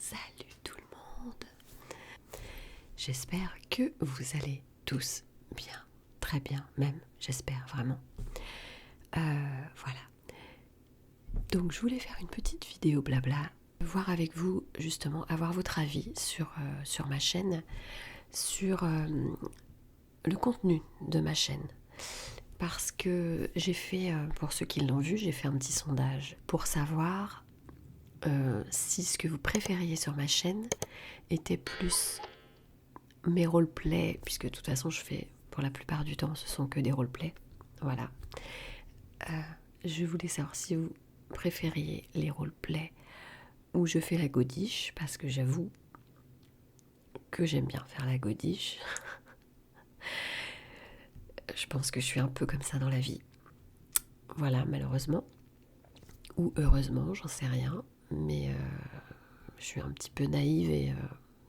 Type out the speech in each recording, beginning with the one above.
Salut tout le monde. J'espère que vous allez tous bien, très bien même, j'espère vraiment. Voilà. Donc je voulais faire une petite vidéo blabla, voir avec vous justement, avoir votre avis sur ma chaîne, sur le contenu de ma chaîne. Parce que j'ai fait, pour ceux qui l'ont vu, j'ai fait un petit sondage pour savoir si ce que vous préfériez sur ma chaîne était plus mes roleplays, puisque de toute façon je fais, pour la plupart du temps, ce sont que des roleplays. Voilà. Je voulais savoir si vous préfériez les roleplays où je fais la godiche, parce que j'avoue que j'aime bien faire la godiche. Je pense que je suis un peu comme ça dans la vie. Voilà, malheureusement. Ou heureusement, j'en sais rien. Mais je suis un petit peu naïve et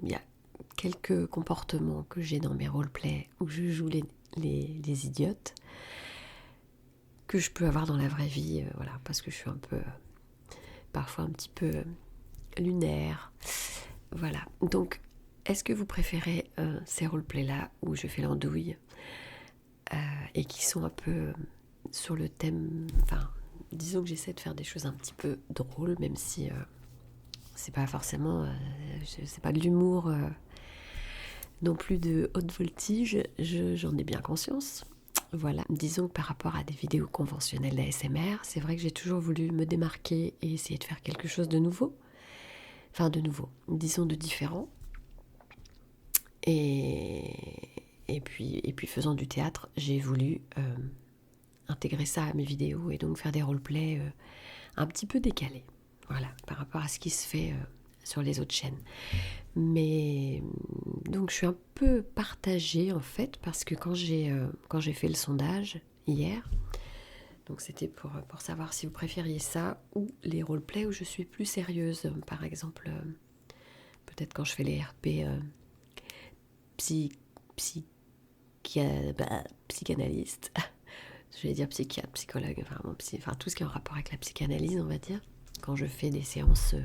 il y a quelques comportements que j'ai dans mes roleplays où je joue les idiotes que je peux avoir dans la vraie vie, voilà, parce que je suis un peu, parfois un petit peu lunaire. Voilà. Donc, est-ce que vous préférez ces roleplays-là où je fais l'andouille et qui sont un peu sur le thème, enfin, disons que j'essaie de faire des choses un petit peu drôles, même si c'est pas forcément, c'est pas de l'humour non plus de haute voltige, j'en ai bien conscience. Voilà, disons que par rapport à des vidéos conventionnelles d'ASMR, c'est vrai que j'ai toujours voulu me démarquer et essayer de faire quelque chose de nouveau. Enfin, de nouveau, disons de différent. Et puis faisant du théâtre, j'ai voulu intégrer ça à mes vidéos et donc faire des roleplays un petit peu décalés. Voilà, par rapport à ce qui se fait sur les autres chaînes. Mais donc je suis un peu partagée en fait, parce que quand j'ai fait le sondage hier, donc c'était pour savoir si vous préfériez ça ou les roleplays où je suis plus sérieuse. Par exemple, peut-être quand je fais les RP psychanalyste, je vais dire psychiatre, psychologue, enfin tout ce qui est en rapport avec la psychanalyse, on va dire. Quand je fais des séances,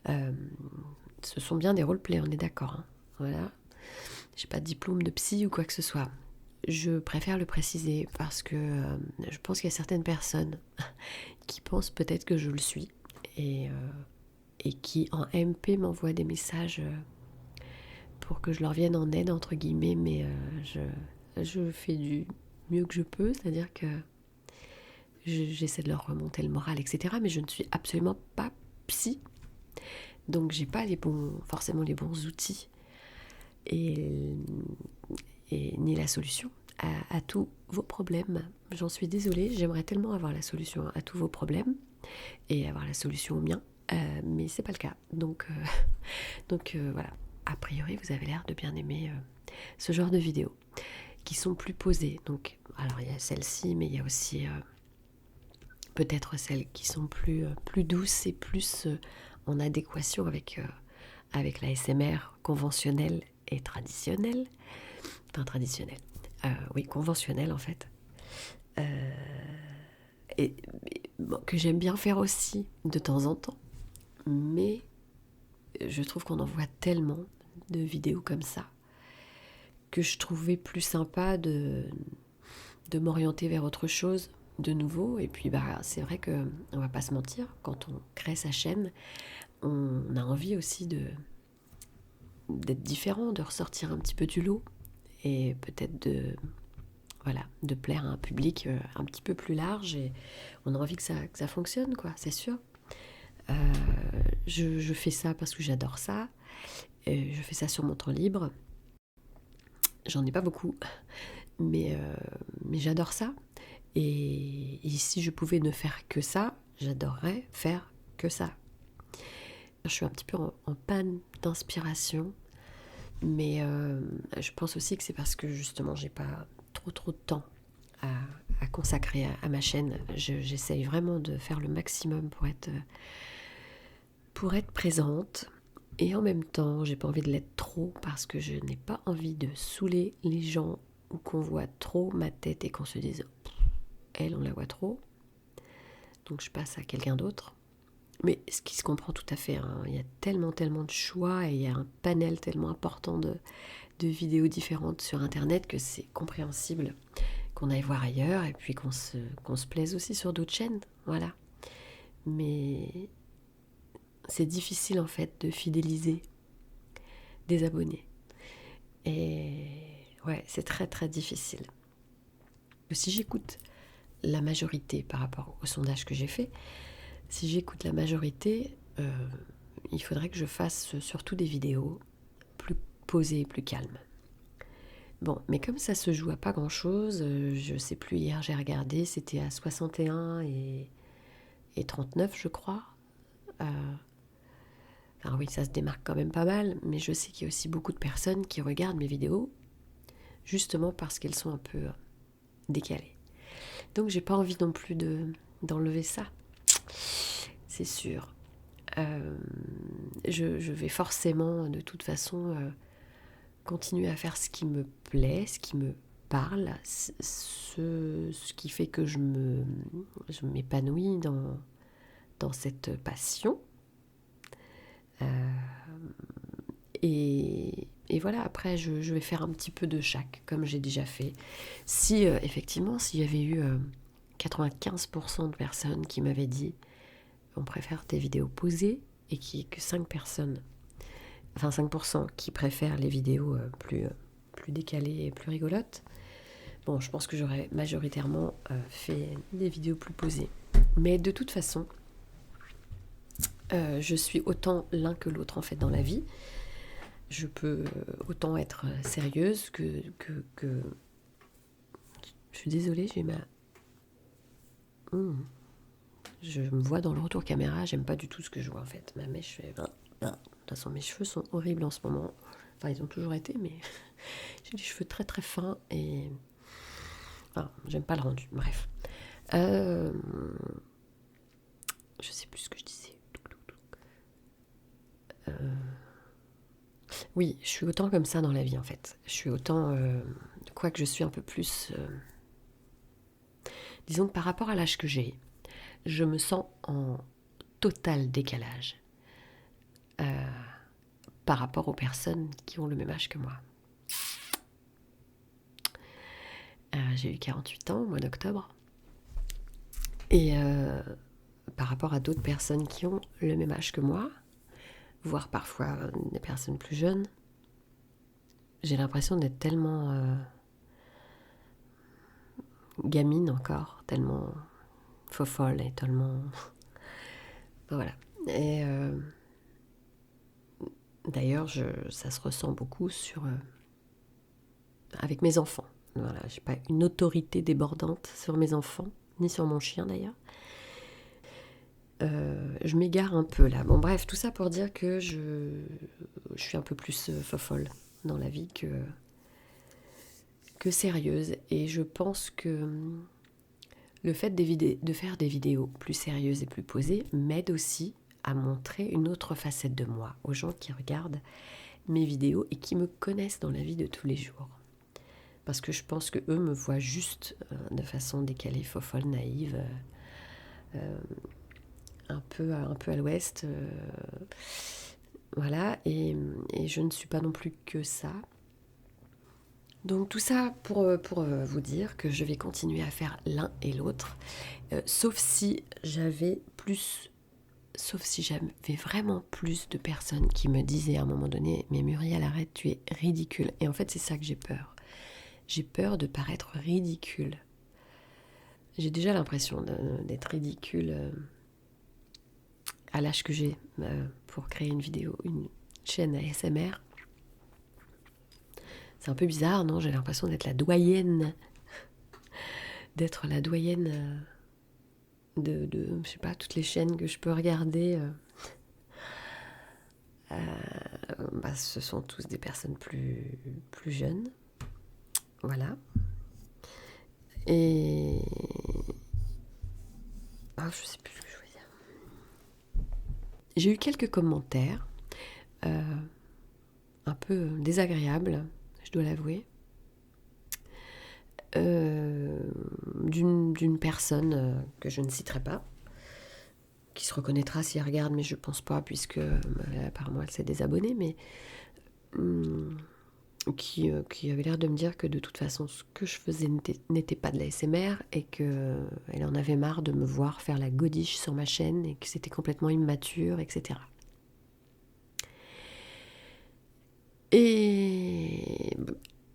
ce sont bien des roleplays, on est d'accord, hein. Voilà. J'ai pas de diplôme de psy ou quoi que ce soit. Je préfère le préciser parce que je pense qu'il y a certaines personnes qui pensent peut-être que je le suis et qui en MP m'envoient des messages pour que je leur vienne en aide entre guillemets, mais je fais du mieux que je peux, c'est-à-dire que j'essaie de leur remonter le moral, etc. Mais je ne suis absolument pas psy, donc j'ai pas forcément les bons outils et ni la solution à tous vos problèmes. J'en suis désolée, j'aimerais tellement avoir la solution à tous vos problèmes et avoir la solution aux miens, mais c'est pas le cas. Donc voilà. A priori, vous avez l'air de bien aimer ce genre de vidéos qui sont plus posées. Donc, alors il y a celle-ci, mais il y a aussi peut-être celles qui sont plus douces et plus en adéquation avec la SMR conventionnelle et traditionnelle. Enfin, traditionnelle. Oui, conventionnelle en fait. Bon, que j'aime bien faire aussi de temps en temps. Mais je trouve qu'on en voit tellement de vidéos comme ça que je trouvais plus sympa de m'orienter vers autre chose de nouveau. Et puis c'est vrai que on va pas se mentir, quand on crée sa chaîne, on a envie aussi d'être différent, de ressortir un petit peu du lot et peut-être de plaire à un public un petit peu plus large, et on a envie que ça fonctionne, quoi, c'est sûr. Je fais ça parce que j'adore ça. Je fais ça sur mon temps libre. J'en ai pas beaucoup, mais j'adore ça. Et si je pouvais ne faire que ça, j'adorerais faire que ça. Je suis un petit peu en panne d'inspiration, mais je pense aussi que c'est parce que justement j'ai pas trop de temps à consacrer à ma chaîne. J'essaye vraiment de faire le maximum pour être présente, et en même temps j'ai pas envie de l'être trop parce que je n'ai pas envie de saouler les gens ou qu'on voit trop ma tête et qu'on se dise elle, on la voit trop, donc je passe à quelqu'un d'autre. Mais ce qui se comprend tout à fait, hein. Il y a tellement de choix et il y a un panel tellement important de vidéos différentes sur Internet que c'est compréhensible qu'on aille voir ailleurs et puis qu'on se plaise aussi sur d'autres chaînes, voilà. Mais c'est difficile en fait de fidéliser des abonnés. Et ouais, c'est très difficile. Si j'écoute la majorité par rapport au sondage que j'ai fait, si j'écoute la majorité, il faudrait que je fasse surtout des vidéos plus posées, plus calmes. Bon, mais comme ça se joue à pas grand-chose, je sais plus, hier j'ai regardé, c'était à 61 et 39 je crois. Alors oui, ça se démarque quand même pas mal, mais je sais qu'il y a aussi beaucoup de personnes qui regardent mes vidéos justement parce qu'elles sont un peu décalées. Donc j'ai pas envie non plus d'enlever ça, c'est sûr. Je vais forcément de toute façon continuer à faire ce qui me plaît, ce qui me parle, ce qui fait que je m'épanouis dans cette passion. Et voilà, après je vais faire un petit peu de chaque, comme j'ai déjà fait. Si effectivement, s'il y avait eu 95% de personnes qui m'avaient dit on préfère tes vidéos posées et qu'il n'y ait que 5% qui préfèrent les vidéos plus décalées et plus rigolotes, bon, je pense que j'aurais majoritairement fait des vidéos plus posées. Mais de toute façon, je suis autant l'un que l'autre en fait dans la vie. Je peux autant être sérieuse que... Je suis désolée, j'ai ma... Je me vois dans le retour caméra, j'aime pas du tout ce que je vois en fait. Ma mèche fait... De toute façon, mes cheveux sont horribles en ce moment. Enfin, ils ont toujours été, mais j'ai des cheveux très fins et... Enfin, j'aime pas le rendu, bref. Je sais plus ce que je disais. Oui, je suis autant comme ça dans la vie en fait. Je suis autant... quoique je suis un peu plus... disons que par rapport à l'âge que j'ai, je me sens en total décalage par rapport aux personnes qui ont le même âge que moi. J'ai eu 48 ans au mois d'octobre. Et par rapport à d'autres personnes qui ont le même âge que moi, voire parfois des personnes plus jeunes, j'ai l'impression d'être tellement gamine encore, tellement fofolle et tellement... Voilà. Et d'ailleurs, ça se ressent beaucoup avec mes enfants. Voilà, j'ai pas une autorité débordante sur mes enfants, ni sur mon chien d'ailleurs. Je m'égare un peu là. Bon bref, tout ça pour dire que je suis un peu plus fofolle dans la vie que sérieuse. Et je pense que le fait de faire des vidéos plus sérieuses et plus posées m'aide aussi à montrer une autre facette de moi aux gens qui regardent mes vidéos et qui me connaissent dans la vie de tous les jours. Parce que je pense qu'eux me voient juste de façon décalée, fofolle, naïve, un peu à l'ouest. Voilà, et je ne suis pas non plus que ça. Donc tout ça pour vous dire que je vais continuer à faire l'un et l'autre, sauf si j'avais vraiment plus de personnes qui me disaient à un moment donné « Mais Muriel, arrête, tu es ridicule ». Et en fait, c'est ça que j'ai peur. J'ai peur de paraître ridicule. J'ai déjà l'impression d'être ridicule à l'âge que j'ai pour créer une chaîne ASMR. C'est un peu bizarre, non? J'ai l'impression d'être la doyenne. D'être la doyenne de je sais pas, toutes les chaînes que je peux regarder. Ce sont tous des personnes plus jeunes. Voilà. Et... je sais plus ce que je voulais dire. J'ai eu quelques commentaires un peu désagréables, je dois l'avouer, d'une personne que je ne citerai pas, qui se reconnaîtra si elle regarde, mais je pense pas, puisque apparemment elle s'est désabonnée, mais qui avait l'air de me dire que de toute façon ce que je faisais n'était pas de la SMR et qu'elle en avait marre de me voir faire la godiche sur ma chaîne et que c'était complètement immature, etc. Et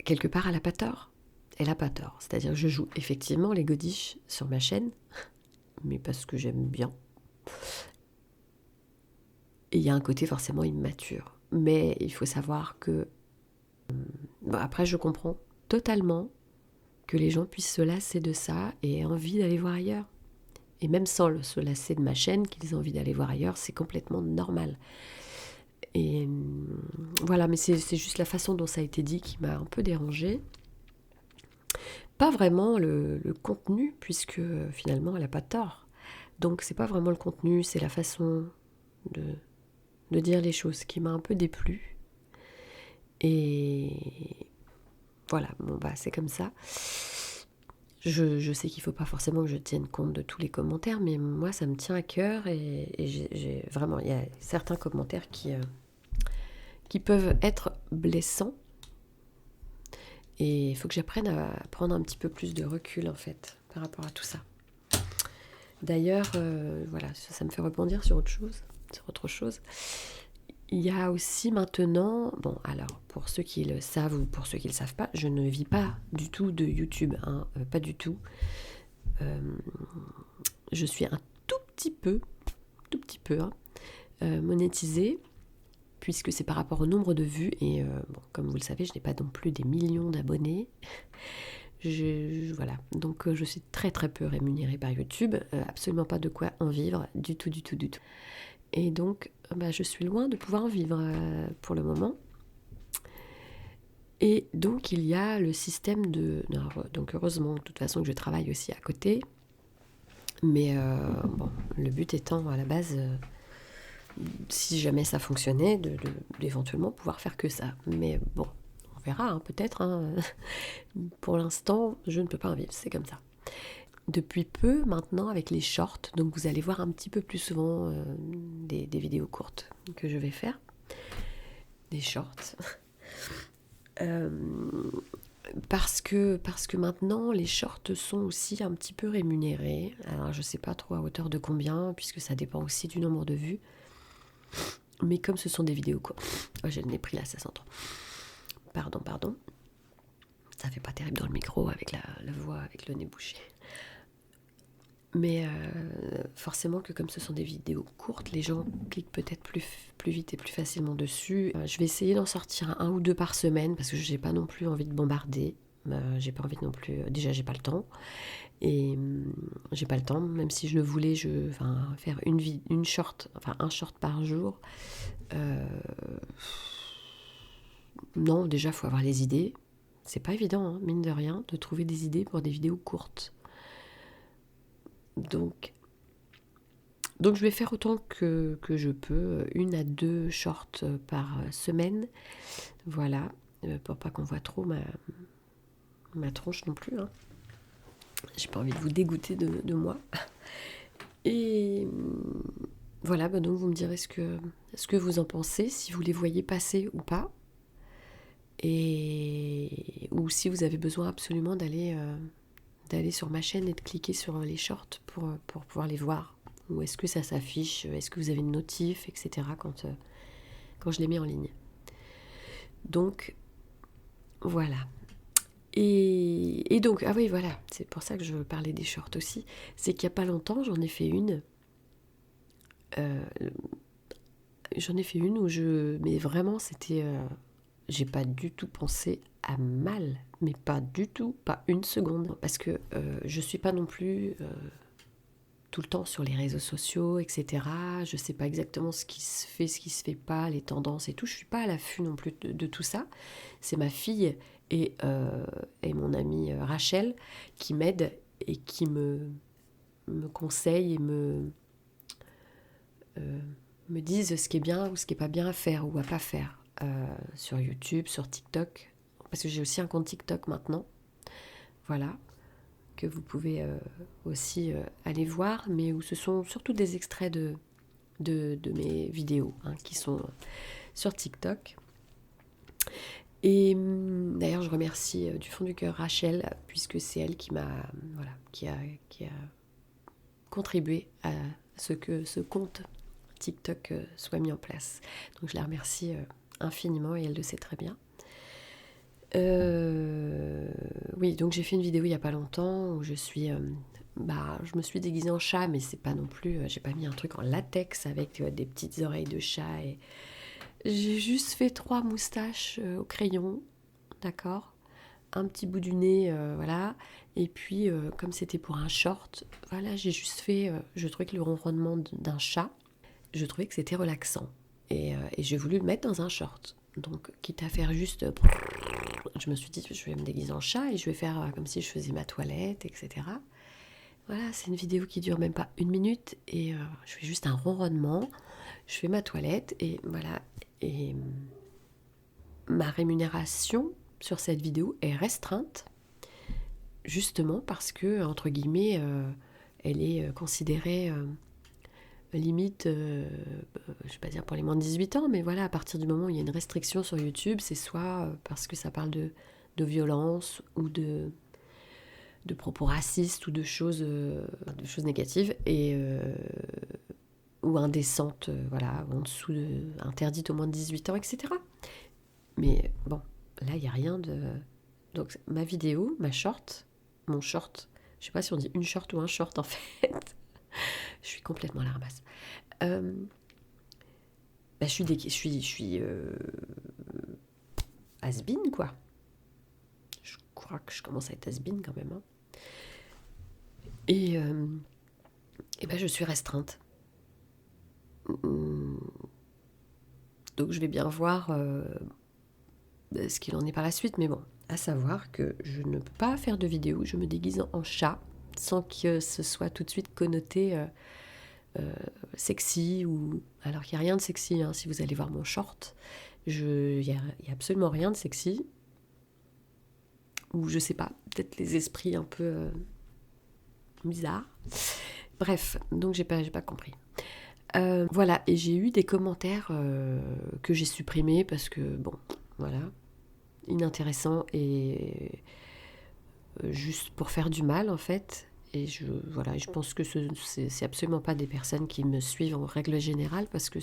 quelque part, elle n'a pas tort. Elle n'a pas tort. C'est-à-dire que je joue effectivement les godiches sur ma chaîne, mais parce que j'aime bien. Et il y a un côté forcément immature. Mais il faut savoir que... Bon, après, je comprends totalement que les gens puissent se lasser de ça et aient envie d'aller voir ailleurs. Et même sans se lasser de ma chaîne, qu'ils aient envie d'aller voir ailleurs, c'est complètement normal. Et voilà, mais c'est juste la façon dont ça a été dit qui m'a un peu dérangée. Pas vraiment le contenu, puisque finalement elle n'a pas tort. Donc c'est pas vraiment le contenu, c'est la façon de dire les choses qui m'a un peu déplu. Et voilà, bon bah c'est comme ça. Je sais qu'il ne faut pas forcément que je tienne compte de tous les commentaires, mais moi ça me tient à cœur et j'ai vraiment, il y a certains commentaires qui peuvent être blessants. Et il faut que j'apprenne à prendre un petit peu plus de recul en fait par rapport à tout ça. D'ailleurs, voilà, ça me fait rebondir sur autre chose. Il y a aussi maintenant, bon alors pour ceux qui le savent ou pour ceux qui ne le savent pas, je ne vis pas du tout de YouTube, hein, pas du tout. Je suis un tout petit peu hein, monétisée, puisque c'est par rapport au nombre de vues, et bon, comme vous le savez, je n'ai pas non plus des millions d'abonnés. Voilà, donc je suis très très peu rémunérée par YouTube, absolument pas de quoi en vivre, du tout. Et donc, je suis loin de pouvoir en vivre pour le moment. Et donc, il y a le système donc heureusement, de toute façon, que je travaille aussi à côté. Mais bon, le but étant, à la base, si jamais ça fonctionnait, d'éventuellement pouvoir faire que ça. Mais bon, on verra, hein, peut-être. Hein. Pour l'instant, je ne peux pas en vivre, c'est comme ça. Depuis peu, maintenant, avec les shorts, donc vous allez voir un petit peu plus souvent des vidéos courtes que je vais faire. Des shorts. Parce que maintenant, les shorts sont aussi un petit peu rémunérés. Alors, je ne sais pas trop à hauteur de combien, puisque ça dépend aussi du nombre de vues. Mais comme ce sont des vidéos courtes... Oh, j'ai le nez pris là, ça s'entend. Pardon. Ça fait pas terrible dans le micro avec la voix, avec le nez bouché. Mais forcément que comme ce sont des vidéos courtes, les gens cliquent peut-être plus vite et plus facilement dessus. Je vais essayer d'en sortir un ou deux par semaine parce que j'ai pas non plus envie de bombarder. J'ai pas envie non plus. Déjà, j'ai pas le temps. Et j'ai pas le temps, même si je le voulais, faire un short par jour. Non, déjà, faut avoir les idées. C'est pas évident, hein, mine de rien, de trouver des idées pour des vidéos courtes. Donc je vais faire autant que je peux, 1 à 2 shorts par semaine. Voilà, pour pas qu'on voit trop ma tronche non plus. Hein. J'ai pas envie de vous dégoûter de moi. Et voilà, donc vous me direz ce que vous en pensez, si vous les voyez passer ou pas. Ou si vous avez besoin absolument d'aller sur ma chaîne et de cliquer sur les shorts pour pouvoir les voir. Ou est-ce que ça s'affiche, est-ce que vous avez une notif, etc. quand je les mets en ligne. Donc, voilà. Et donc, ah oui, voilà, c'est pour ça que je parlais des shorts aussi. C'est qu'il n'y a pas longtemps, j'en ai fait une. Mais vraiment, c'était... j'ai pas du tout pensé à mal, mais pas du tout, pas une seconde. Parce que je suis pas non plus tout le temps sur les réseaux sociaux, etc. Je sais pas exactement ce qui se fait pas, les tendances et tout. Je suis pas à l'affût non plus de tout ça. C'est ma fille et mon amie Rachel qui m'aident et qui me conseillent et me disent ce qui est bien ou ce qui est pas bien à faire ou à pas faire sur YouTube, sur TikTok. Parce que j'ai aussi un compte TikTok maintenant. Voilà. que vous pouvez aussi aller voir, mais où ce sont surtout des extraits de mes vidéos qui sont sur TikTok. Et d'ailleurs, je remercie du fond du cœur Rachel, puisque c'est elle qui a contribué à ce que ce compte TikTok soit mis en place. Donc je la remercie infiniment et elle le sait très bien. Oui, donc j'ai fait une vidéo il n'y a pas longtemps où je me suis déguisée en chat, mais c'est pas non plus, j'ai pas mis un truc en latex avec des petites oreilles de chat et j'ai juste fait 3 moustaches au crayon, d'accord, un petit bout du nez, voilà, et puis comme c'était pour un short, voilà, j'ai juste fait, je trouvais que le ronronnement d'un chat, je trouvais que c'était relaxant et j'ai voulu le mettre dans un short. Donc, quitte à faire juste... Je me suis dit, je vais me déguiser en chat et je vais faire comme si je faisais ma toilette, etc. Voilà, c'est une vidéo qui dure même pas 1 minute et je fais juste un ronronnement, je fais ma toilette et voilà. Et ma rémunération sur cette vidéo est restreinte, justement parce que, entre guillemets, elle est considérée... limite, je vais pas dire pour les moins de 18 ans, mais voilà, à partir du moment où il y a une restriction sur YouTube, c'est soit parce que ça parle de violence ou de propos racistes ou de choses négatives ou indécentes, voilà, en dessous interdites aux moins de 18 ans, etc. Mais bon, là, il n'y a rien de... Donc ma vidéo, mon short, je sais pas si on dit une short ou un short en fait, je suis complètement à la ramasse. Je suis has-been, quoi. Je crois que je commence à être has-been quand même. Et je suis restreinte. Donc je vais bien voir ce qu'il en est par la suite. Mais bon, à savoir que je ne peux pas faire de vidéo. Je me déguise en chat sans que ce soit tout de suite connoté sexy. Alors qu'il n'y a rien de sexy, si vous allez voir mon short. Il y a absolument rien de sexy. Ou je sais pas, peut-être les esprits un peu bizarres. Bref, donc j'ai pas compris. Voilà, et j'ai eu des commentaires que j'ai supprimés parce que, bon, voilà, inintéressants et juste pour faire du mal en fait. Et je pense que c'est absolument pas des personnes qui me suivent en règle générale parce que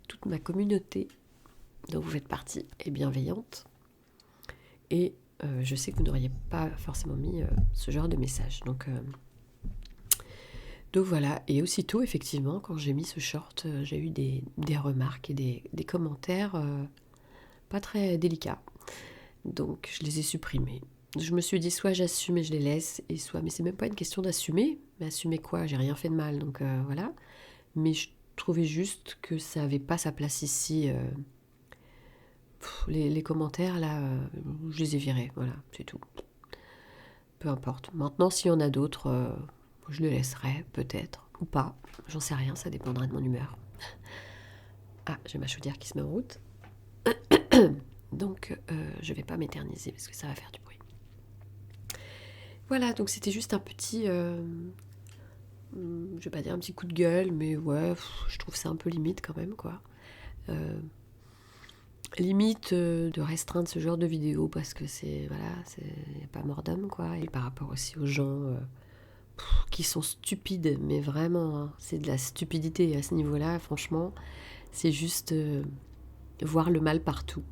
toute ma communauté dont vous faites partie est bienveillante. Et je sais que vous n'auriez pas forcément mis ce genre de message. Donc voilà, et aussitôt, effectivement, quand j'ai mis ce short, j'ai eu des remarques et des commentaires pas très délicats. Donc je les ai supprimés. Je me suis dit, soit j'assume et je les laisse, et soit... Mais c'est même pas une question d'assumer. Mais assumer quoi? J'ai rien fait de mal, donc voilà. Mais je trouvais juste que ça avait pas sa place ici. Les commentaires, là, je les ai virés, voilà, c'est tout. Peu importe. Maintenant, s'il y en a d'autres, je les laisserai, peut-être, ou pas. J'en sais rien, ça dépendra de mon humeur. Ah, j'ai ma chaudière qui se met en route. Donc, je vais pas m'éterniser parce que ça va faire du bruit. Voilà, donc c'était juste un petit... je vais pas dire un petit coup de gueule, mais ouais, je trouve ça un peu limite quand même, quoi. Limite de restreindre ce genre de vidéo parce que c'est pas mort d'homme, quoi. Et par rapport aussi aux gens qui sont stupides, mais vraiment, c'est de la stupidité à ce niveau-là, franchement. C'est juste voir le mal partout.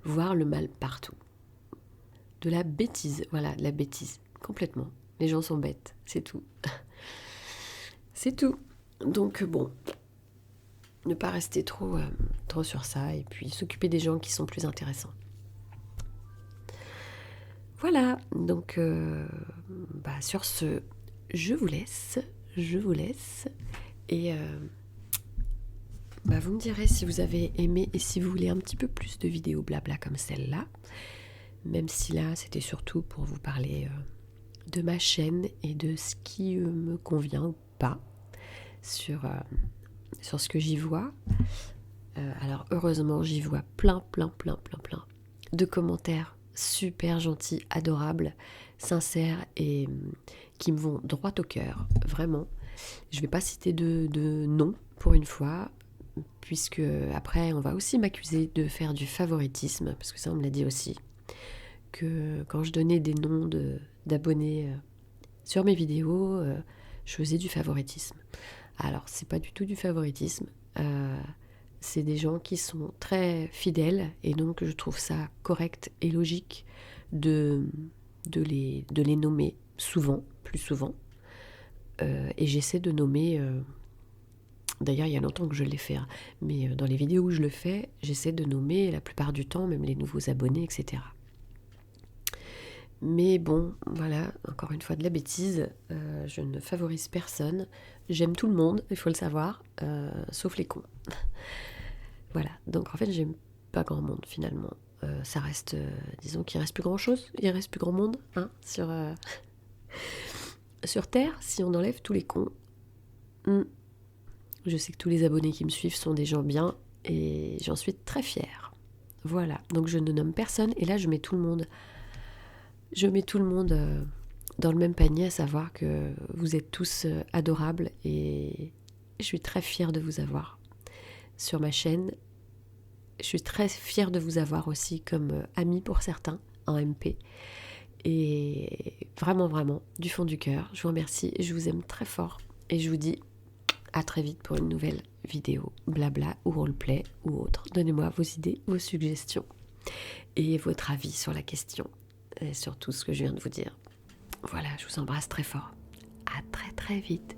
Voir le mal partout. De la bêtise, voilà, de la bêtise, complètement. Les gens sont bêtes, c'est tout. C'est tout. Donc bon, ne pas rester trop sur ça et puis s'occuper des gens qui sont plus intéressants. Voilà, donc sur ce, je vous laisse et vous me direz si vous avez aimé et si vous voulez un petit peu plus de vidéos blabla comme celle-là, même si là c'était surtout pour vous parler de ma chaîne et de ce qui me convient ou pas sur ce que j'y vois. Alors heureusement j'y vois plein de commentaires super gentils, adorables, sincères et qui me vont droit au cœur, vraiment. Je ne vais pas citer de nom pour une fois, puisque après on va aussi m'accuser de faire du favoritisme, parce que ça on me l'a dit aussi, que quand je donnais des noms d'abonnés sur mes vidéos, je faisais du favoritisme. Alors c'est pas du tout du favoritisme, c'est des gens qui sont très fidèles et donc je trouve ça correct et logique de les nommer souvent, plus souvent. Et j'essaie de nommer, d'ailleurs il y a longtemps que je l'ai fait, hein, mais dans les vidéos où je le fais, j'essaie de nommer la plupart du temps, même les nouveaux abonnés, etc. Mais bon, voilà, encore une fois de la bêtise, je ne favorise personne, j'aime tout le monde, il faut le savoir, sauf les cons. Voilà, donc en fait j'aime pas grand monde finalement. Ça reste, disons qu'il reste plus grand chose, il reste plus grand monde hein, sur Terre si on enlève tous les cons. Je sais que tous les abonnés qui me suivent sont des gens bien et j'en suis très fière. Voilà, donc je ne nomme personne et là je mets tout le monde. Je mets tout le monde dans le même panier, à savoir que vous êtes tous adorables et je suis très fière de vous avoir sur ma chaîne. Je suis très fière de vous avoir aussi comme amis pour certains en MP. Et vraiment, vraiment, du fond du cœur, je vous remercie, je vous aime très fort et je vous dis à très vite pour une nouvelle vidéo, blabla ou roleplay ou autre. Donnez-moi vos idées, vos suggestions et votre avis sur la question et sur tout ce que je viens de vous dire. Voilà, je vous embrasse très fort. À très très vite.